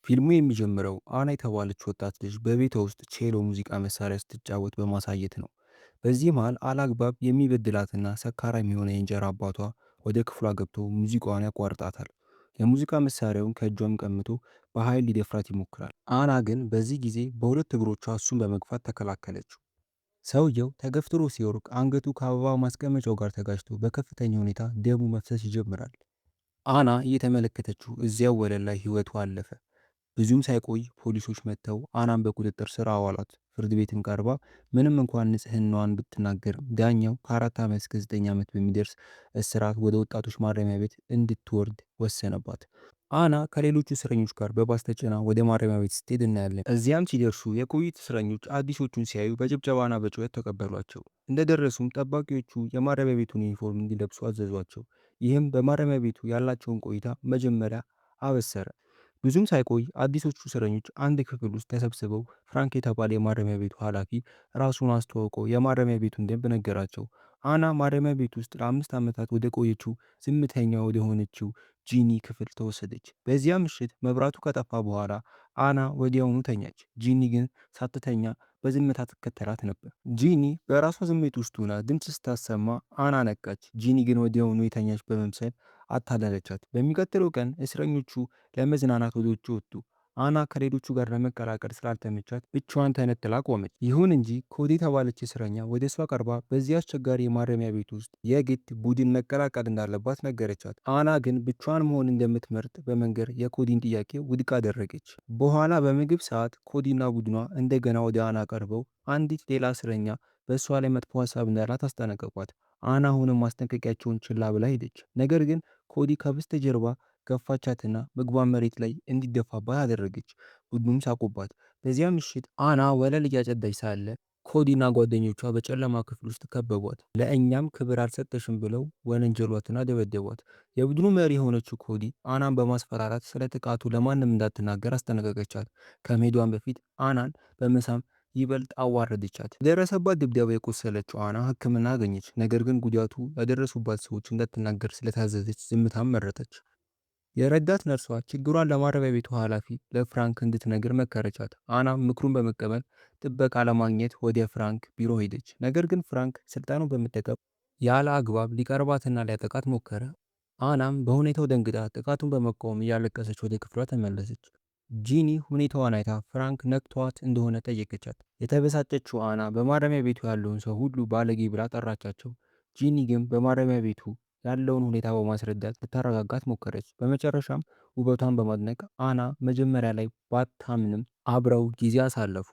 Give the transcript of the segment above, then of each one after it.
ፊልሙ የሚጀምረው አና የተባለች ወጣት ልጅ በቤቷ ውስጥ ቼሎ ሙዚቃ መሳሪያ ስትጫወት በማሳየት ነው። በዚህ መሃል አላግባብ የሚበድላትና ሰካራም የሆነ የእንጀራ አባቷ ወደ ክፍሏ ገብቶ ሙዚቃዋን ያቋርጣታል። የሙዚቃ መሳሪያውን ከእጇም ቀምቶ በኃይል ሊደፍራት ይሞክራል። አና ግን በዚህ ጊዜ በሁለት እግሮቿ እሱን በመግፋት ተከላከለችው። ሰውየው ተገፍትሮ ሲወርቅ አንገቱ ከአበባ ማስቀመጫው ጋር ተጋጭቶ በከፍተኛ ሁኔታ ደሙ መፍሰስ ይጀምራል። አና እየተመለከተችው እዚያው ወለል ላይ ህይወቱ አለፈ። ብዙም ሳይቆይ ፖሊሶች መጥተው አናን በቁጥጥር ስር አዋሏት። ፍርድ ቤትም ቀርባ ምንም እንኳን ንጽህናዋን ብትናገርም ዳኛው ከ4 ዓመት እስከ 9 ዓመት በሚደርስ እስራት ወደ ወጣቶች ማረሚያ ቤት እንድትወርድ ወሰነባት። አና ከሌሎቹ እስረኞች ጋር በባስ ተጭና ወደ ማረሚያ ቤት ስትሄድ እናያለን። እዚያም ሲደርሱ የቆዩት እስረኞች አዲሶቹን ሲያዩ በጭብጨባና በጩኸት ተቀበሏቸው። እንደደረሱም ጠባቂዎቹ የማረሚያ ቤቱን ዩኒፎርም እንዲለብሱ አዘዟቸው። ይህም በማረሚያ ቤቱ ያላቸውን ቆይታ መጀመሪያ አበሰረ። ብዙም ሳይቆይ አዲሶቹ እስረኞች አንድ ክፍል ውስጥ ተሰብስበው ፍራንክ የተባለ የማረሚያ ቤቱ ኃላፊ ራሱን አስተዋውቆ የማረሚያ ቤቱን ደንብ ነገራቸው። አና ማረሚያ ቤት ውስጥ ለ5 ዓመታት ወደ ቆየችው ዝምተኛ ወደ ሆነችው ጂኒ ክፍል ተወሰደች። በዚያ ምሽት መብራቱ ከጠፋ በኋላ አና ወዲያውኑ ተኛች። ጂኒ ግን ሳትተኛ በዝምታ ትከተላት ነበር። ጂኒ በራሷ ስሜት ውስጥ ሆና ድምፅ ስታሰማ አና ነቃች። ጂኒ ግን ወዲያውኑ የተኛች በመምሰል አታለለቻት። በሚቀጥለው ቀን እስረኞቹ ለመዝናናት ወደ ውጭ ወጡ። አና ከሌሎቹ ጋር ለመቀላቀል ስላልተመቻት ብቻዋን ተነጥላ ቆመች። ይሁን እንጂ ኮዲ የተባለች እስረኛ ወደ እሷ ቀርባ በዚህ አስቸጋሪ የማረሚያ ቤት ውስጥ የግድ ቡድን መቀላቀል እንዳለባት ነገረቻት። አና ግን ብቻዋን መሆን እንደምትመርጥ በመንገር የኮዲን ጥያቄ ውድቅ አደረገች። በኋላ በምግብ ሰዓት ኮዲና ቡድኗ እንደገና ወደ አና ቀርበው አንዲት ሌላ እስረኛ በእሷ ላይ መጥፎ ሀሳብ እንዳላት አስጠነቀቋት። አና አሁንም ማስጠንቀቂያቸውን ችላ ብላ ሄደች። ነገር ግን ኮዲ ከበስተጀርባ ገፋቻትና ምግቧን መሬት ላይ እንዲደፋባት አደረገች። ቡድኑም ሳቁባት። በዚያ ምሽት አና ወለል እያጸዳች ሳለ ኮዲና ጓደኞቿ በጨለማ ክፍል ውስጥ ከበቧት። ለእኛም ክብር አልሰጠሽም ብለው ወነጀሏትና ደበደቧት። የቡድኑ መሪ የሆነችው ኮዲ አናን በማስፈራራት ስለ ጥቃቱ ለማንም እንዳትናገር አስጠነቀቀቻት። ከመሄዷን በፊት አናን በመሳም ይበልጥ አዋረደቻት። ደረሰባት ድብደባ የቆሰለችው አና ሕክምና አገኘች። ነገር ግን ጉዳቱ ያደረሱባት ሰዎች እንዳትናገር ስለታዘዘች ዝምታን መረጠች። የረዳት ነርሷ ችግሯን ለማረሚያ ቤቱ ኃላፊ ለፍራንክ እንድትነግር መከረቻት። አናም ምክሩን በመቀበል ጥበቃ ለማግኘት ወደ ፍራንክ ቢሮ ሄደች። ነገር ግን ፍራንክ ስልጣኑን በመጠቀም ያለ አግባብ ሊቀርባትና ሊያጠቃት ሞከረ። አናም በሁኔታው ደንግጣ ጥቃቱን በመቃወም እያለቀሰች ወደ ክፍሏ ተመለሰች። ጂኒ ሁኔታዋን አይታ ፍራንክ ነክቷት እንደሆነ ጠየቀቻት። የተበሳጨችው አና በማረሚያ ቤቱ ያለውን ሰው ሁሉ ባለጌ ብላ ጠራቻቸው። ጂኒ ግን በማረሚያ ቤቱ ያለውን ሁኔታ በማስረዳት ልታረጋጋት ሞከረች። በመጨረሻም ውበቷን በማድነቅ አና መጀመሪያ ላይ ባታምንም አብረው ጊዜ አሳለፉ።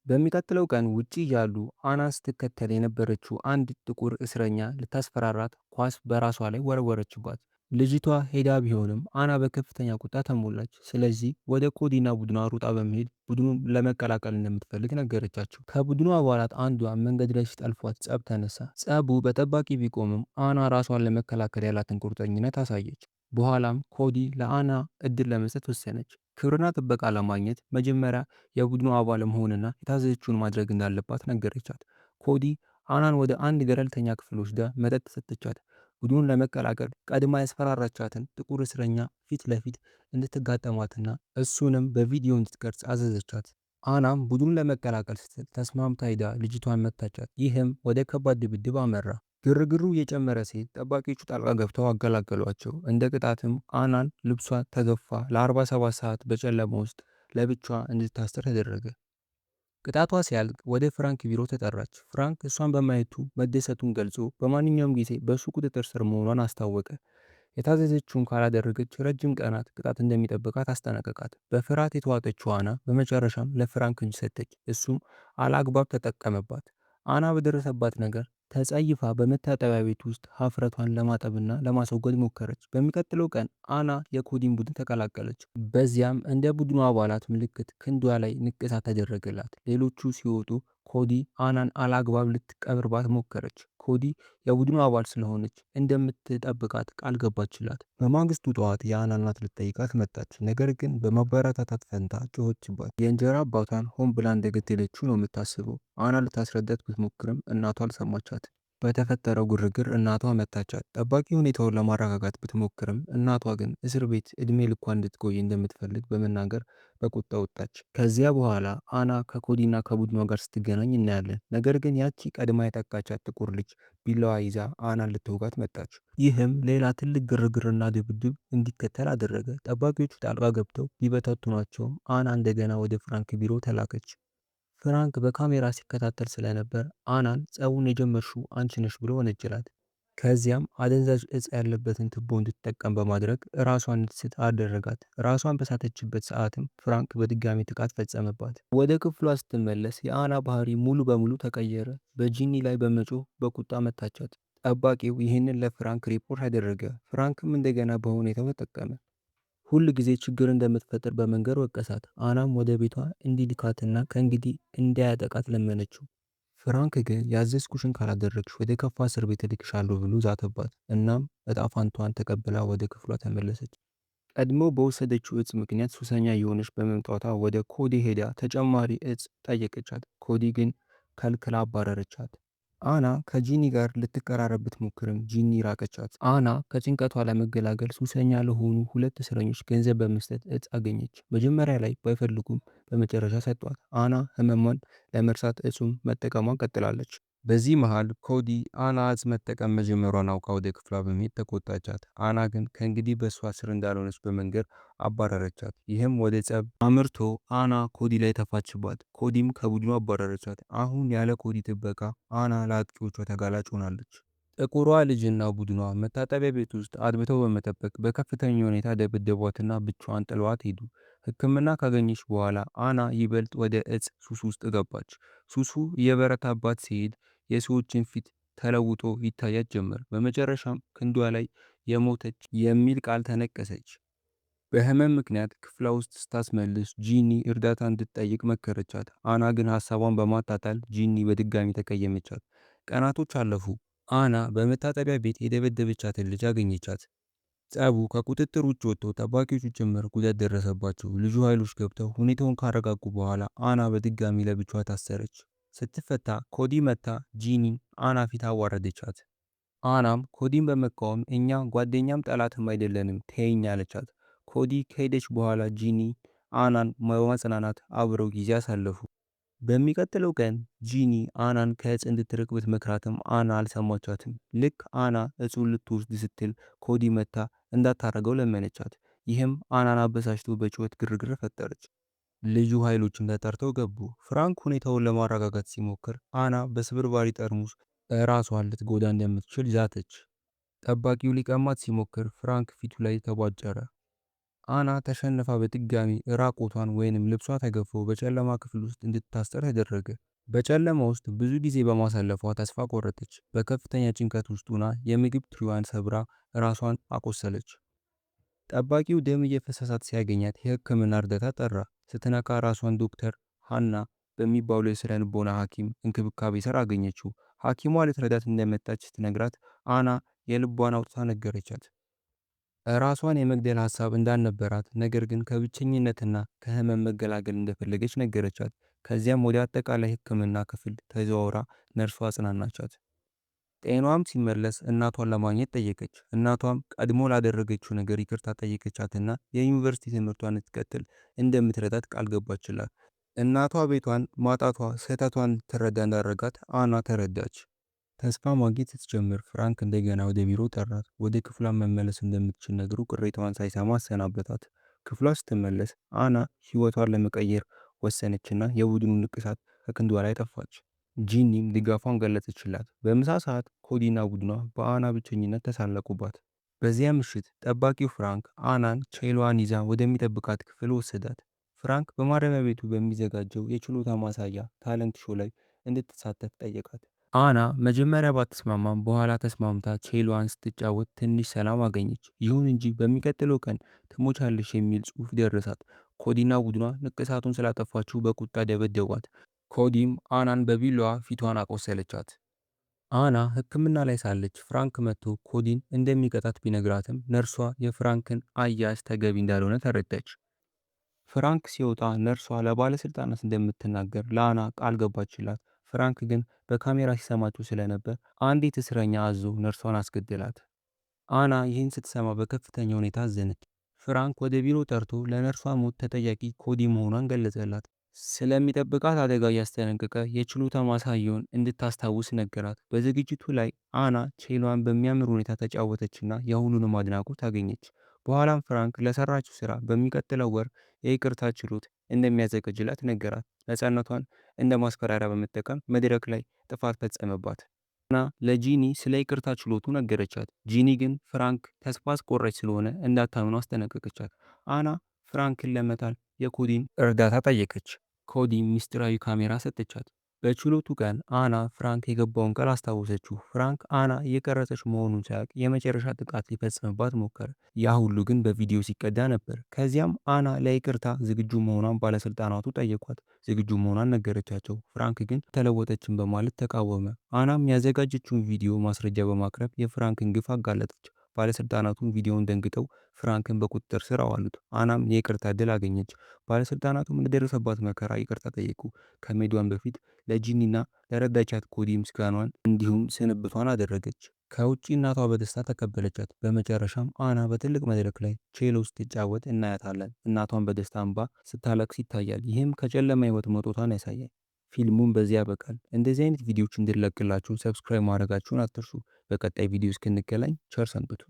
በሚቀጥለው ቀን ውጪ ያሉ አና ስትከተል የነበረችው አንድ ጥቁር እስረኛ ልታስፈራራት ኳስ በራሷ ላይ ወረወረችባት። ልጅቷ ሄዳ ቢሆንም አና በከፍተኛ ቁጣ ተሞላች። ስለዚህ ወደ ኮዲና ቡድኗ ሩጣ በመሄድ ቡድኑን ለመቀላቀል እንደምትፈልግ ነገረቻቸው። ከቡድኑ አባላት አንዷ መንገድ ላይ ሲጠልፏት ጸብ ተነሳ። ጸቡ በጠባቂ ቢቆምም አና ራሷን ለመከላከል ያላትን ቁርጠኝነት አሳየች። በኋላም ኮዲ ለአና እድል ለመስጠት ወሰነች። ክብርና ጥበቃ ለማግኘት መጀመሪያ የቡድኑ አባል መሆንና የታዘዘችውን ማድረግ እንዳለባት ነገረቻት። ኮዲ አናን ወደ አንድ ገለልተኛ ክፍል ወስዳ መጠጥ ሰጠቻት። ቡድኑን ለመቀላቀል ቀድማ ያስፈራራቻትን ጥቁር እስረኛ ፊት ለፊት እንድትጋጠማትና እሱንም በቪዲዮ እንድትቀርጽ አዘዘቻት። አናም ቡድኑን ለመቀላቀል ስትል ተስማምታ ሄዳ ልጅቷን መታቻት። ይህም ወደ ከባድ ድብድብ አመራ። ግርግሩ እየጨመረ ሲሄድ ጠባቂዎቹ ጣልቃ ገብተው አገላገሏቸው። እንደ ቅጣትም አናን ልብሷ ተገፋ ለ47 ሰዓት በጨለማ ውስጥ ለብቻዋ እንድታስር ተደረገ። ቅጣቷ ሲያልቅ ወደ ፍራንክ ቢሮ ተጠራች። ፍራንክ እሷን በማየቱ መደሰቱን ገልጾ በማንኛውም ጊዜ በሱ ቁጥጥር ስር መሆኗን አስታወቀ። የታዘዘችውን ካላደረገች ረጅም ቀናት ቅጣት እንደሚጠብቃት አስጠነቀቃት። በፍርሃት የተዋጠችው አና በመጨረሻም ለፍራንክ እጅ ሰጠች። እሱም አላግባብ ተጠቀመባት። አና በደረሰባት ነገር ተጸይፋ በመታጠቢያ ቤት ውስጥ ሀፍረቷን ለማጠብና ለማስወገድ ሞከረች። በሚቀጥለው ቀን አና የኮዲን ቡድን ተቀላቀለች። በዚያም እንደ ቡድኑ አባላት ምልክት ክንዷ ላይ ንቅሳት ተደረገላት። ሌሎቹ ሲወጡ ኮዲ አናን አላግባብ ልትቀብርባት ሞከረች። ኮዲ የቡድኑ አባል ስለሆነች እንደምትጠብቃት ቃል ገባችላት። በማግስቱ ጠዋት የአና እናት ልትጠይቃት መጣች። ነገር ግን በማበረታታት ፈንታ ጮኸችባት። የእንጀራ አባቷን ሆን ብላ እንደገደለችው ነው የምታስበው። አና ልታስረዳት ብትሞክርም እናቷ አልሰማቻት። በተፈጠረው ግርግር እናቷ መታቻት። ጠባቂ ሁኔታውን ለማረጋጋት ብትሞክርም እናቷ ግን እስር ቤት ዕድሜ ልኳን እንድትቆይ እንደምትፈልግ በመናገር በቁጣ ወጣች። ከዚያ በኋላ አና ከኮዲና ከቡድኗ ጋር ስትገናኝ እናያለን። ነገር ግን ያቺ ቀድማ የጠቃቻት ጥቁር ልጅ ቢላዋ ይዛ አናን ልትወጋት መጣች። ይህም ሌላ ትልቅ ግርግርና ድብድብ እንዲከተል አደረገ። ጠባቂዎቹ ጣልቃ ገብተው ቢበታትኗቸውም አና እንደገና ወደ ፍራንክ ቢሮ ተላከች። ፍራንክ በካሜራ ሲከታተል ስለነበር አናን ጸቡን የጀመርሽው አንቺ ነሽ ብሎ ወነጀላት። ከዚያም አደንዛዥ እጽ ያለበትን ቱቦ እንድትጠቀም በማድረግ ራሷን እንድትስት አደረጋት። ራሷን በሳተችበት ሰዓትም ፍራንክ በድጋሚ ጥቃት ፈጸመባት። ወደ ክፍሏ ስትመለስ የአና ባህሪ ሙሉ በሙሉ ተቀየረ። በጂኒ ላይ በመጮህ በቁጣ መታቻት። ጠባቂው ይህንን ለፍራንክ ሪፖርት አደረገ። ፍራንክም እንደገና በሁኔታው ተጠቀመ። ሁል ጊዜ ችግር እንደምትፈጥር በመንገር ወቀሳት። አናም ወደ ቤቷ እንዲልካትና ከእንግዲህ እንዳያጠቃት ለመነችው። ፍራንክ ግን ያዘዝኩሽን ካላደረግሽ ወደ ከፋ እስር ቤት እልክሻለሁ ብሎ ዛተባት። እናም እጣ ፋንታዋን ተቀብላ ወደ ክፍሏ ተመለሰች። ቀድሞ በወሰደችው እጽ ምክንያት ሱሰኛ የሆነች በመምጣቷ ወደ ኮዲ ሄዳ ተጨማሪ እጽ ጠየቀቻት። ኮዲ ግን ከልክላ አባረረቻት። አና ከጂኒ ጋር ልትቀራረብ ብትሞክርም ጂኒ ራቀቻት። አና ከጭንቀቷ ለመገላገል ሱሰኛ ለሆኑ ሁለት እስረኞች ገንዘብ በመስጠት እጽ አገኘች። መጀመሪያ ላይ ባይፈልጉም በመጨረሻ ሰጧት። አና ህመሟን ለመርሳት እጹን መጠቀሟን ቀጥላለች። በዚህ መሃል ኮዲ አና እጽ መጠቀም መጀመሯን አውቃ ወደ ክፍሏ በመሄድ ተቆጣቻት። አና ግን ከእንግዲህ በእሷ ስር እንዳልሆነች በመንገር አባረረቻት። ይህም ወደ ጸብ አምርቶ አና ኮዲ ላይ ተፋችባት። ኮዲም ከቡድኑ አባረረቻት። አሁን ያለ ኮዲ ጥበቃ አና ለአጥቂዎቿ ተጋላጭ ሆናለች። ጥቁሯ ልጅና ቡድኗ መታጠቢያ ቤት ውስጥ አድብተው በመጠበቅ በከፍተኛ ሁኔታ ደበደቧትና ብቻዋን ጥለዋት ሄዱ። ሕክምና ካገኘች በኋላ አና ይበልጥ ወደ እጽ ሱስ ውስጥ ገባች። ሱሱ እየበረታባት ሲሄድ የሰዎችን ፊት ተለውጦ ይታያት ጀመር። በመጨረሻም ክንዷ ላይ የሞተች የሚል ቃል ተነቀሰች። በህመም ምክንያት ክፍሏ ውስጥ ስታስመልስ ጂኒ እርዳታ እንድትጠይቅ መከረቻት። አና ግን ሀሳቧን በማጣጣል ጂኒ በድጋሚ ተቀየመቻት። ቀናቶች አለፉ። አና በመታጠቢያ ቤት የደበደበቻትን ልጅ አገኘቻት። ጸቡ ከቁጥጥር ውጭ ወጥቶ ጠባቂዎቹ ጭምር ጉዳት ደረሰባቸው። ልዩ ኃይሎች ገብተው ሁኔታውን ካረጋጉ በኋላ አና በድጋሚ ለብቻዋ ታሰረች። ስትፈታ ኮዲ መታ ጂኒ አና ፊት አዋረደቻት። አናም ኮዲን በመቃወም እኛ ጓደኛም ጠላትም አይደለንም ተይኝ አለቻት። ኮዲ ከሄደች በኋላ ጂኒ አናን በማጽናናት አብረው ጊዜ አሳለፉ። በሚቀጥለው ቀን ጂኒ አናን ከእጽ እንድትርቅ ብትመክራትም አና አልሰማቻትም። ልክ አና እጹን ልትወስድ ስትል ኮዲ መታ እንዳታረገው ለመነቻት። ይህም አናን አበሳጭቶ በጩኸት ግርግር ፈጠረች። ልዩ ኃይሎችም ተጠርተው ገቡ። ፍራንክ ሁኔታውን ለማረጋጋት ሲሞክር አና በስብርባሪ ጠርሙስ ራሷን ልትጎዳ እንደምትችል ዛተች። ጠባቂው ሊቀማት ሲሞክር ፍራንክ ፊቱ ላይ ተቧጨረ። አና ተሸንፋ በድጋሚ ራቆቷን ወይንም ልብሷ ተገፎ በጨለማ ክፍል ውስጥ እንድትታሰር ተደረገ። በጨለማ ውስጥ ብዙ ጊዜ በማሳለፏ ተስፋ ቆረጠች። በከፍተኛ ጭንቀት ውስጥ ሆና የምግብ ትሪዋን ሰብራ ራሷን አቆሰለች። ጠባቂው ደም እየፈሰሳት ሲያገኛት የሕክምና እርዳታ ጠራ። ስትነካ ራሷን ዶክተር ሃና በሚባሉ የስነ ልቦና ሐኪም እንክብካቤ ስር አገኘችው። ሐኪሟ ልትረዳት እንደመጣች ስትነግራት አና የልቧን አውጥታ ነገረቻት። ራሷን የመግደል ሐሳብ እንዳልነበራት ነገር ግን ከብቸኝነትና ከህመም መገላገል እንደፈለገች ነገረቻት። ከዚያም ወደ አጠቃላይ ሕክምና ክፍል ተዘዋውራ ነርሷ አጽናናቻት። ጤናዋም ሲመለስ እናቷን ለማግኘት ጠየቀች። እናቷም ቀድሞ ላደረገችው ነገር ይቅርታ ጠየቀቻትና የዩኒቨርሲቲ ትምህርቷን እንድትቀጥል እንደምትረዳት ቃል ገባችላት። እናቷ ቤቷን ማጣቷ ስህተቷን ትረዳ እንዳደረጋት አና ተረዳች። ተስፋ ማግኘት ስትጀምር ፍራንክ እንደገና ወደ ቢሮ ጠራት። ወደ ክፍሏ መመለስ እንደምትችል ነግሮ ቅሬታዋን ሳይሰማ አሰናበታት። ክፍሏ ስትመለስ አና ህይወቷን ለመቀየር ወሰነችና የቡድኑ ንቅሳት ከክንዷ ላይ ጠፋች። ጂኒም ድጋፏን ገለጸችላት። በምሳ ሰዓት ኮዲና ቡድኗ በአና ብቸኝነት ተሳለቁባት። በዚያ ምሽት ጠባቂው ፍራንክ አናን ቼሏን ይዛ ወደሚጠብቃት ክፍል ወሰዳት። ፍራንክ በማረሚያ ቤቱ በሚዘጋጀው የችሎታ ማሳያ ታለንት ሾው ላይ እንድትሳተፍ ጠየቃት። አና መጀመሪያ ባትስማማም በኋላ ተስማምታ ቼሏን ስትጫወት ትንሽ ሰላም አገኘች። ይሁን እንጂ በሚቀጥለው ቀን ትሞቻለሽ የሚል ጽሑፍ ደረሳት። ኮዲና ቡድኗ ንቅሳቱን ስላጠፋችው በቁጣ ደበደቧት። ኮዲም አናን በቢላዋ ፊቷን አቆሰለቻት። አና ሕክምና ላይ ሳለች ፍራንክ መጥቶ ኮዲን እንደሚቀጣት ቢነግራትም ነርሷ የፍራንክን አያያዝ ተገቢ እንዳልሆነ ተረዳች። ፍራንክ ሲወጣ ነርሷ ለባለስልጣናት እንደምትናገር ለአና ቃል ገባችላት። ፍራንክ ግን በካሜራ ሲሰማቸው ስለነበር አንዲት እስረኛ አዞ ነርሷን አስገደላት። አና ይህን ስትሰማ በከፍተኛ ሁኔታ አዘነች። ፍራንክ ወደ ቢሮ ጠርቶ ለነርሷ ሞት ተጠያቂ ኮዲ መሆኗን ገለጸላት። ስለሚጠብቃት አደጋ እያስጠነቀቀ የችሎታ ማሳያውን እንድታስታውስ ነገራት። በዝግጅቱ ላይ አና ቼሏን በሚያምር ሁኔታ ተጫወተችና የሁሉንም አድናቆት አገኘች። በኋላም ፍራንክ ለሰራችው ስራ በሚቀጥለው ወር የይቅርታ ችሎት እንደሚያዘጋጅላት ነገራት። ነፃነቷን እንደ ማስፈራሪያ በመጠቀም መድረክ ላይ ጥፋት ፈጸመባት እና ለጂኒ ስለ ይቅርታ ችሎቱ ነገረቻት። ጂኒ ግን ፍራንክ ተስፋ አስቆራጭ ስለሆነ እንዳታምኑ አስጠነቀቀቻት። አና ፍራንክን ለመጣል የኮዲን እርዳታ ጠየቀች። ኮዲም ሚስጥራዊ ካሜራ ሰጠቻት። በችሎቱ ቀን አና ፍራንክ የገባውን ቃል አስታወሰችው። ፍራንክ አና እየቀረጸች መሆኑን ሳያውቅ የመጨረሻ ጥቃት ሊፈጽምባት ሞከረ። ያ ሁሉ ግን በቪዲዮ ሲቀዳ ነበር። ከዚያም አና ለይቅርታ ዝግጁ መሆኗን ባለስልጣናቱ ጠየቋት። ዝግጁ መሆኗን ነገረቻቸው። ፍራንክ ግን ተለወጠችን በማለት ተቃወመ። አናም ያዘጋጀችውን ቪዲዮ ማስረጃ በማቅረብ የፍራንክን ግፍ አጋለጠች። ባለስልጣናቱን ቪዲዮውን ደንግጠው ፍራንክን በቁጥጥር ስር አዋሉት። አናም የይቅርታ ዕድል አገኘች። ባለስልጣናቱም ለደረሰባት መከራ ይቅርታ ጠየቁ። ከመሄዷን በፊት ለጂኒና ለረዳቻት ኮዲ ምስጋናዋን እንዲሁም ስንብቷን አደረገች። ከውጪ እናቷ በደስታ ተቀበለቻት። በመጨረሻም አና በትልቅ መድረክ ላይ ቼሎ ስትጫወት እናያታለን። እናቷን በደስታ እንባ ስታለቅስ ይታያል። ይህም ከጨለማ ህይወት መውጣቷን ያሳያል። ፊልሙም በዚህ ያበቃል። እንደዚህ አይነት ቪዲዮዎች እንድለቅላችሁ ሰብስክራይብ ማድረጋችሁን አትርሱ። በቀጣይ ቪዲዮ እስክንገናኝ ቸር ሰንብቱ።